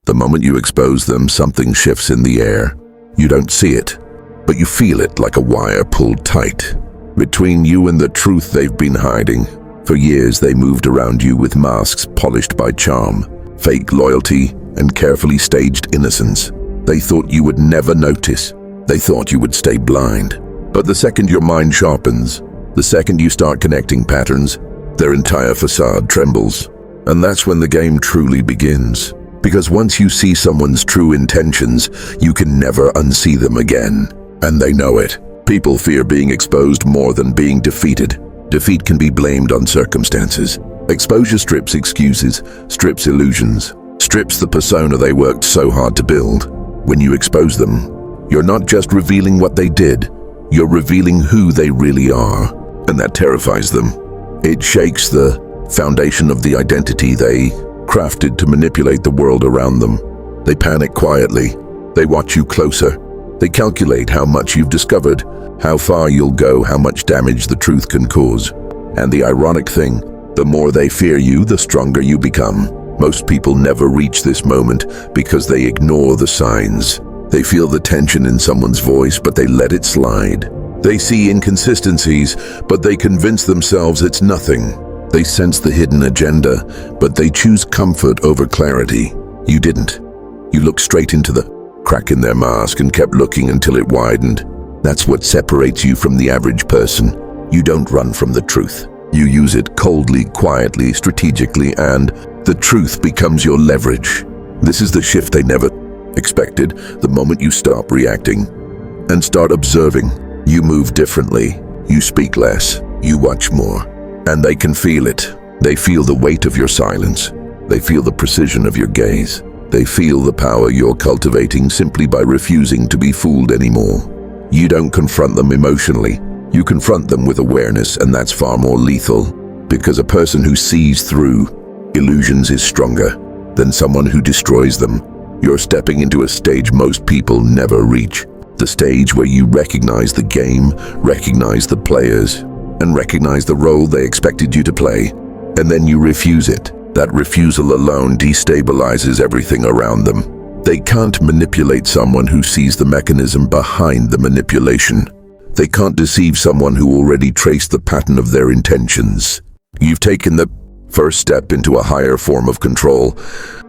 The moment you expose them, something shifts in the air. You don't see it, but you feel it like a wire pulled tight between you and the truth they've been hiding. For years, they moved around you with masks polished by charm, fake loyalty, and carefully staged innocence. They thought you would never notice. They thought you would stay blind. But the second your mind sharpens, the second you start connecting patterns, their entire facade trembles. And that's when the game truly begins. Because once you see someone's true intentions, you can never unsee them again. And they know it. People fear being exposed more than being defeated. Defeat can be blamed on circumstances. Exposure strips excuses, strips illusions, strips the persona they worked so hard to build. When you expose them, you're not just revealing what they did, you're revealing who they really are. And that terrifies them. It shakes the foundation of the identity they crafted to manipulate the world around them. They panic quietly. They watch you closer. They calculate how much you've discovered, how far you'll go, how much damage the truth can cause. And the ironic thing, the more they fear you, the stronger you become. Most people never reach this moment because they ignore the signs. They feel the tension in someone's voice, but they let it slide. They see inconsistencies, but they convince themselves it's nothing. They sense the hidden agenda, but they choose comfort over clarity. You didn't. You looked straight into the crack in their mask and kept looking until it widened. That's what separates you from the average person. You don't run from the truth. You use it coldly, quietly, strategically, and the truth becomes your leverage. This is the shift they never expected. The moment you stop reacting and start observing, you move differently. You speak less. You watch more. And they can feel it. They feel the weight of your silence. They feel the precision of your gaze. They feel the power you're cultivating simply by refusing to be fooled anymore. You don't confront them emotionally. You confront them with awareness, and that's far more lethal. Because a person who sees through illusions is stronger than someone who destroys them. You're stepping into a stage most people never reach. The stage where you recognize the game, recognize the players, and recognize the role they expected you to play. And then you refuse it. That refusal alone destabilizes everything around them. They can't manipulate someone who sees the mechanism behind the manipulation. They can't deceive someone who already traced the pattern of their intentions. You've taken the first step into a higher form of control,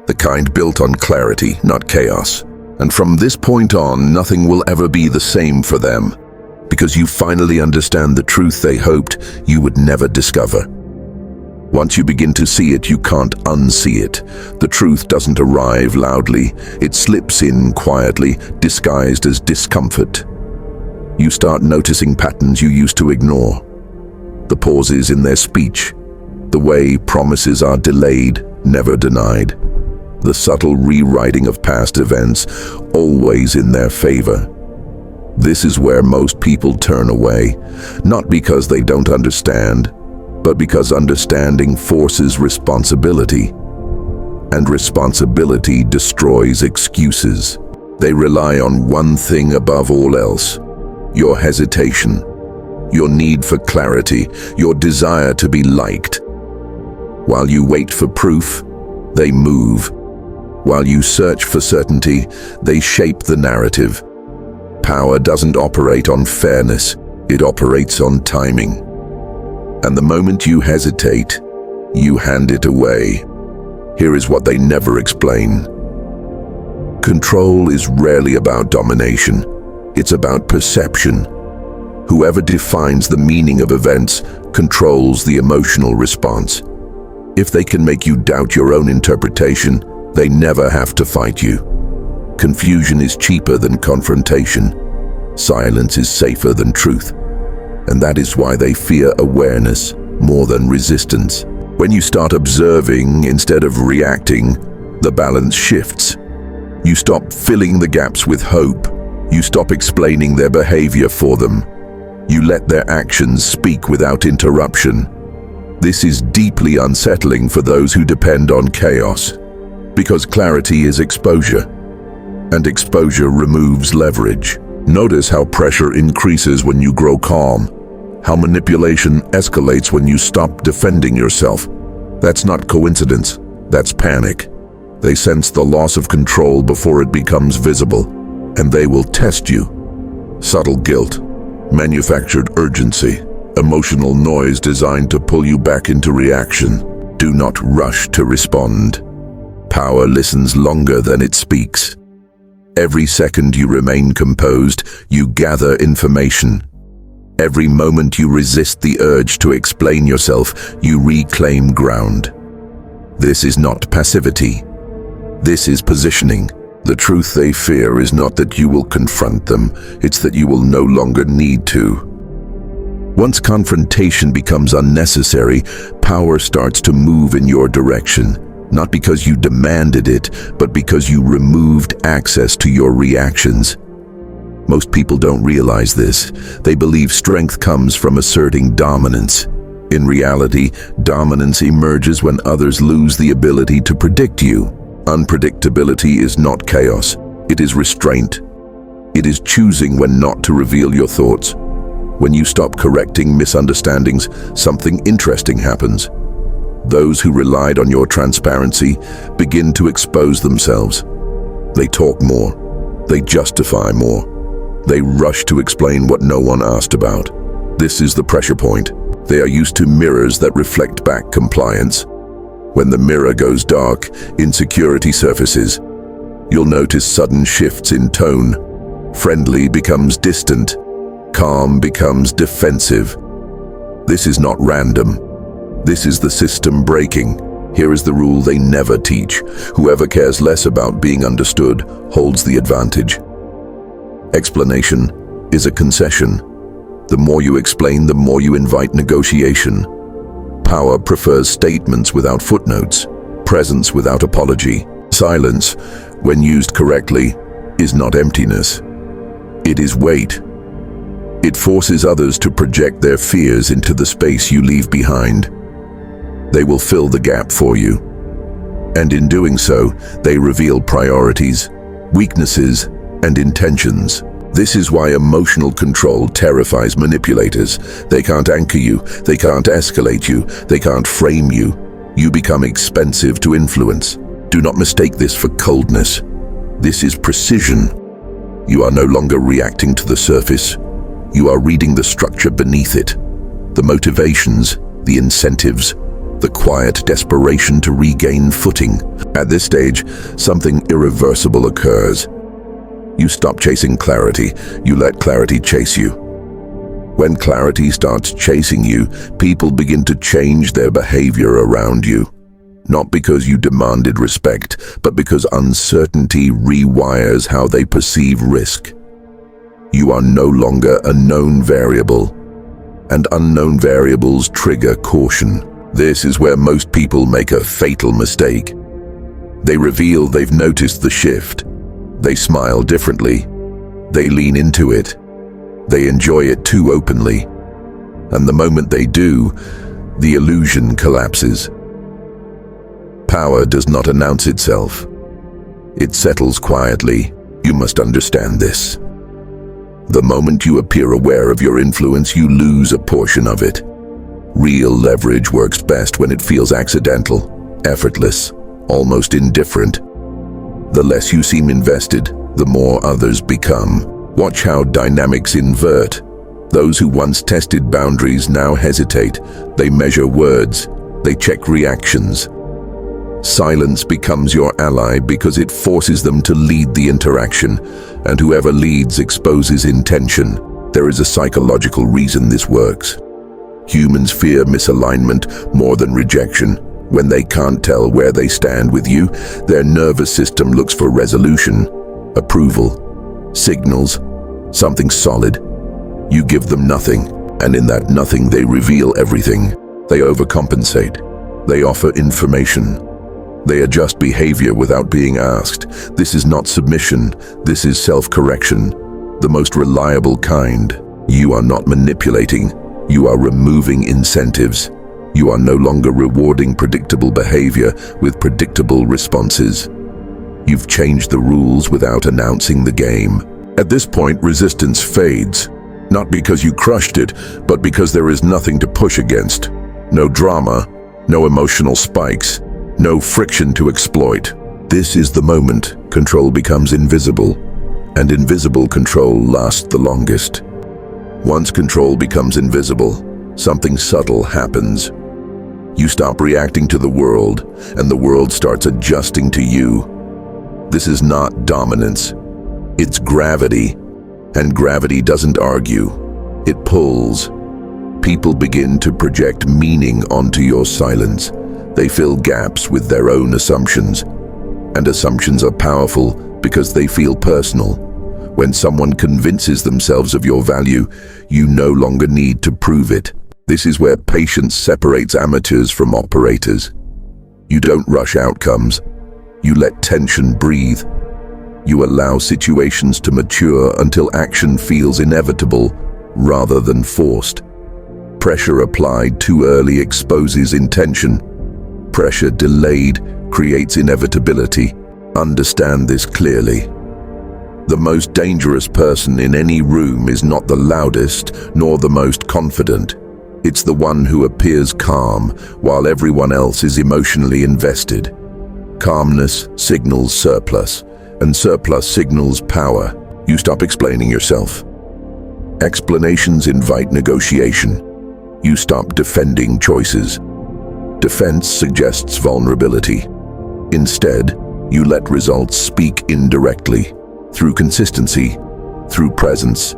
the kind built on clarity, not chaos. And from this point on, nothing will ever be the same for them, because you finally understand the truth they hoped you would never discover. Once you begin to see it, you can't unsee it. The truth doesn't arrive loudly. It slips in quietly, disguised as discomfort. You start noticing patterns you used to ignore. The pauses in their speech, the way promises are delayed, never denied. The subtle rewriting of past events, always in their favor. This is where most people turn away, not because they don't understand, but because understanding forces responsibility, and responsibility destroys excuses. They rely on one thing above all else: your hesitation, your need for clarity, your desire to be liked. While you wait for proof, they move. While you search for certainty, they shape the narrative. Power doesn't operate on fairness, it operates on timing. And the moment you hesitate, you hand it away. Here is what they never explain. Control is rarely about domination. It's about perception. Whoever defines the meaning of events controls the emotional response. If they can make you doubt your own interpretation, they never have to fight you. Confusion is cheaper than confrontation. Silence is safer than truth. And that is why they fear awareness more than resistance. When you start observing instead of reacting, the balance shifts. You stop filling the gaps with hope. You stop explaining their behavior for them. You let their actions speak without interruption. This is deeply unsettling for those who depend on chaos, because clarity is exposure, and exposure removes leverage. Notice how pressure increases when you grow calm, how manipulation escalates when you stop defending yourself. That's not coincidence, that's panic. They sense the loss of control before it becomes visible, and they will test you. Subtle guilt, manufactured urgency, emotional noise designed to pull you back into reaction. Do not rush to respond. Power listens longer than it speaks. Every second you remain composed, you gather information. Every moment you resist the urge to explain yourself, you reclaim ground. This is not passivity. This is positioning. The truth they fear is not that you will confront them, it's that you will no longer need to. Once confrontation becomes unnecessary, power starts to move in your direction, not because you demanded it, but because you removed access to your reactions. Most people don't realize this. They believe strength comes from asserting dominance. In reality, dominance emerges when others lose the ability to predict you. Unpredictability is not chaos. It is restraint. It is choosing when not to reveal your thoughts. When you stop correcting misunderstandings, something interesting happens. Those who relied on your transparency begin to expose themselves. They talk more. They justify more. They rush to explain what no one asked about. This is the pressure point. They are used to mirrors that reflect back compliance. When the mirror goes dark, insecurity surfaces. You'll notice sudden shifts in tone. Friendly becomes distant. Calm becomes defensive. This is not random. This is the system breaking. Here is the rule they never teach. Whoever cares less about being understood holds the advantage. Explanation is a concession. The more you explain, the more you invite negotiation. Power prefers statements without footnotes, presence without apology. Silence, when used correctly, is not emptiness. It is weight. It forces others to project their fears into the space you leave behind. They will fill the gap for you. And in doing so, they reveal priorities, weaknesses, and intentions. This is why emotional control terrifies manipulators. They can't anchor you, they can't escalate you, they can't frame you. You become expensive to influence. Do not mistake this for coldness. This is precision. You are no longer reacting to the surface. You are reading the structure beneath it. The motivations, the incentives, the quiet desperation to regain footing. At this stage, something irreversible occurs. You stop chasing clarity, you let clarity chase you. When clarity starts chasing you, people begin to change their behavior around you. Not because you demanded respect, but because uncertainty rewires how they perceive risk. You are no longer a known variable, and unknown variables trigger caution. This is where most people make a fatal mistake. They reveal they've noticed the shift. They smile differently. They lean into it. They enjoy it too openly. And the moment they do, the illusion collapses. Power does not announce itself. It settles quietly. You must understand this. The moment you appear aware of your influence, you lose a portion of it. Real leverage works best when it feels accidental, effortless, almost indifferent. The less you seem invested, the more others become. Watch how dynamics invert. Those who once tested boundaries now hesitate. They measure words. They check reactions. Silence becomes your ally because it forces them to lead the interaction, and whoever leads exposes intention. There is a psychological reason this works. Humans fear misalignment more than rejection. When they can't tell where they stand with you, their nervous system looks for resolution, approval, signals, something solid. You give them nothing, and in that nothing they reveal everything. They overcompensate. They offer information. They adjust behavior without being asked. This is not submission. This is self-correction, the most reliable kind. You are not manipulating. You are removing incentives. You are no longer rewarding predictable behavior with predictable responses. You've changed the rules without announcing the game. At this point, resistance fades. Not because you crushed it, but because there is nothing to push against. No drama, no emotional spikes, no friction to exploit. This is the moment control becomes invisible, and invisible control lasts the longest. Once control becomes invisible, something subtle happens. You stop reacting to the world, and the world starts adjusting to you. This is not dominance. It's gravity, and gravity doesn't argue. It pulls. People begin to project meaning onto your silence. They fill gaps with their own assumptions. And assumptions are powerful because they feel personal. When someone convinces themselves of your value, you no longer need to prove it. This is where patience separates amateurs from operators. You don't rush outcomes. You let tension breathe. You allow situations to mature until action feels inevitable rather than forced. Pressure applied too early exposes intention. Pressure delayed creates inevitability. Understand this clearly. The most dangerous person in any room is not the loudest nor the most confident. It's the one who appears calm while everyone else is emotionally invested. Calmness signals surplus, and surplus signals power. You stop explaining yourself. Explanations invite negotiation. You stop defending choices. Defense suggests vulnerability. Instead, you let results speak indirectly, through consistency, through presence,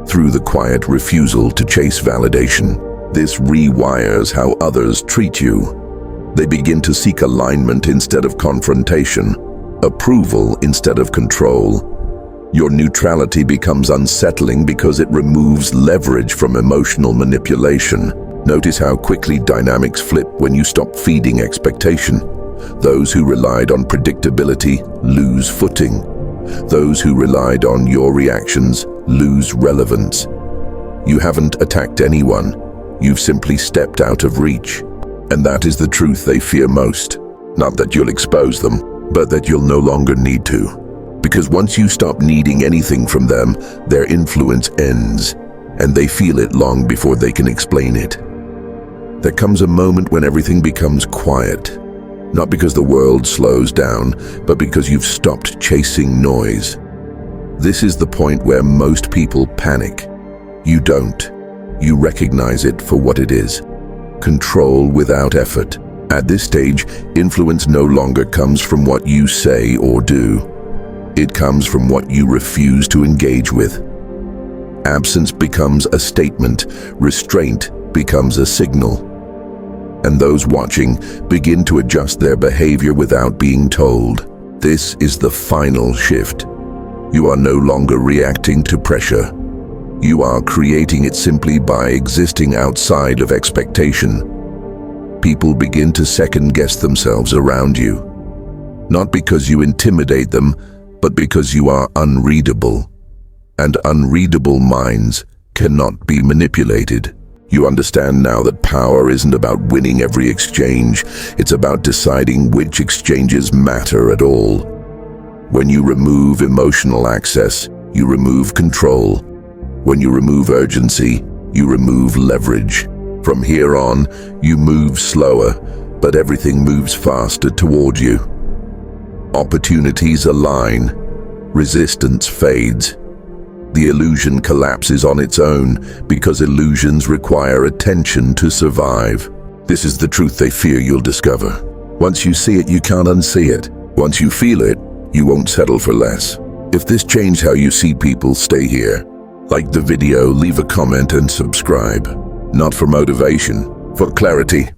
through the quiet refusal to chase validation. This rewires how others treat you. They begin to seek alignment instead of confrontation, approval instead of control. Your neutrality becomes unsettling because it removes leverage from emotional manipulation. Notice how quickly dynamics flip when you stop feeding expectation. Those who relied on predictability lose footing. Those who relied on your reactions lose relevance. You haven't attacked anyone. You've simply stepped out of reach. And that is the truth they fear most. Not that you'll expose them, but that you'll no longer need to. Because once you stop needing anything from them, their influence ends, and they feel it long before they can explain it. There comes a moment when everything becomes quiet. Not because the world slows down, but because you've stopped chasing noise. This is the point where most people panic. You don't. You recognize it for what it is. Control without effort. At this stage, influence no longer comes from what you say or do. It comes from what you refuse to engage with. Absence becomes a statement. Restraint becomes a signal. And those watching begin to adjust their behavior without being told. This is the final shift. You are no longer reacting to pressure. You are creating it simply by existing outside of expectation. People begin to second-guess themselves around you. Not because you intimidate them, but because you are unreadable. And unreadable minds cannot be manipulated. You understand now that power isn't about winning every exchange. It's about deciding which exchanges matter at all. When you remove emotional access, you remove control. When you remove urgency, you remove leverage. From here on, you move slower, but everything moves faster toward you. Opportunities align. Resistance fades. The illusion collapses on its own because illusions require attention to survive. This is the truth they fear you'll discover. Once you see it, you can't unsee it. Once you feel it, you won't settle for less. If this changed how you see people, stay here. Like the video, leave a comment and subscribe. Not for motivation, for clarity.